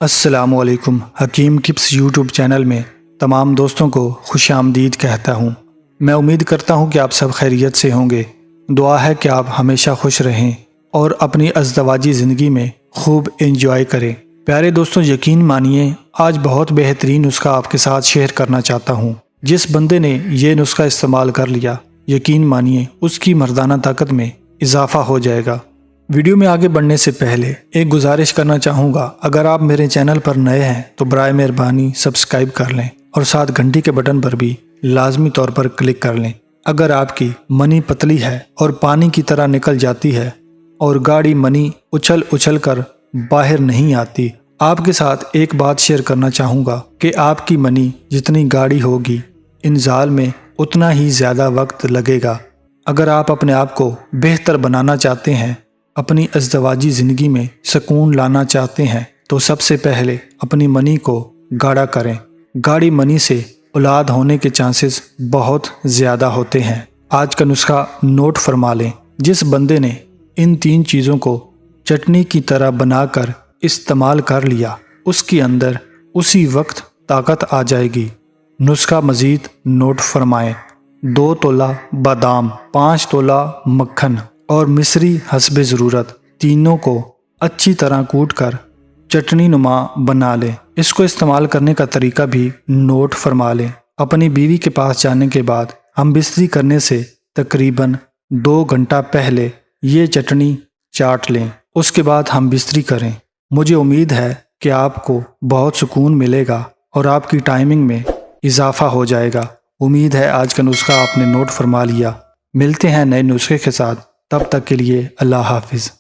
السلام علیکم۔ حکیم ٹپس یوٹیوب چینل میں تمام دوستوں کو خوش آمدید کہتا ہوں۔ میں امید کرتا ہوں کہ آپ سب خیریت سے ہوں گے۔ دعا ہے کہ آپ ہمیشہ خوش رہیں اور اپنی ازدواجی زندگی میں خوب انجوائے کریں۔ پیارے دوستوں، یقین مانیے آج بہت بہترین نسخہ آپ کے ساتھ شیئر کرنا چاہتا ہوں۔ جس بندے نے یہ نسخہ استعمال کر لیا، یقین مانیے اس کی مردانہ طاقت میں اضافہ ہو جائے گا۔ ویڈیو میں آگے بڑھنے سے پہلے ایک گزارش کرنا چاہوں گا، اگر آپ میرے چینل پر نئے ہیں تو برائے مہربانی سبسکرائب کر لیں اور ساتھ گھنٹی کے بٹن پر بھی لازمی طور پر کلک کر لیں۔ اگر آپ کی منی پتلی ہے اور پانی کی طرح نکل جاتی ہے اور گاڑی منی اچھل اچھل کر باہر نہیں آتی، آپ کے ساتھ ایک بات شیئر کرنا چاہوں گا کہ آپ کی منی جتنی گاڑی ہوگی، انزال میں اتنا ہی زیادہ وقت لگے گا۔ اگر آپ اپنے آپ کو بہتر بنانا چاہتے ہیں، اپنی ازدواجی زندگی میں سکون لانا چاہتے ہیں، تو سب سے پہلے اپنی منی کو گاڑھا کریں۔ گاڑی منی سے اولاد ہونے کے چانسز بہت زیادہ ہوتے ہیں۔ آج کا نسخہ نوٹ فرما لیں۔ جس بندے نے ان 3 چیزوں کو چٹنی کی طرح بنا کر استعمال کر لیا، اس کے اندر اسی وقت طاقت آ جائے گی۔ نسخہ مزید نوٹ فرمائیں۔ 2 تولہ بادام، 5 تولہ مکھن اور مصری حسب ضرورت، تینوں کو اچھی طرح کوٹ کر چٹنی نما بنا لیں۔ اس کو استعمال کرنے کا طریقہ بھی نوٹ فرما لیں۔ اپنی بیوی کے پاس جانے کے بعد ہم بستری کرنے سے تقریباً 2 گھنٹہ پہلے یہ چٹنی چاٹ لیں۔ اس کے بعد ہم بستری کریں۔ مجھے امید ہے کہ آپ کو بہت سکون ملے گا اور آپ کی ٹائمنگ میں اضافہ ہو جائے گا۔ امید ہے آج کا نسخہ آپ نے نوٹ فرما لیا۔ ملتے ہیں نئے نسخے کے ساتھ، تب تک کے لیے اللہ حافظ۔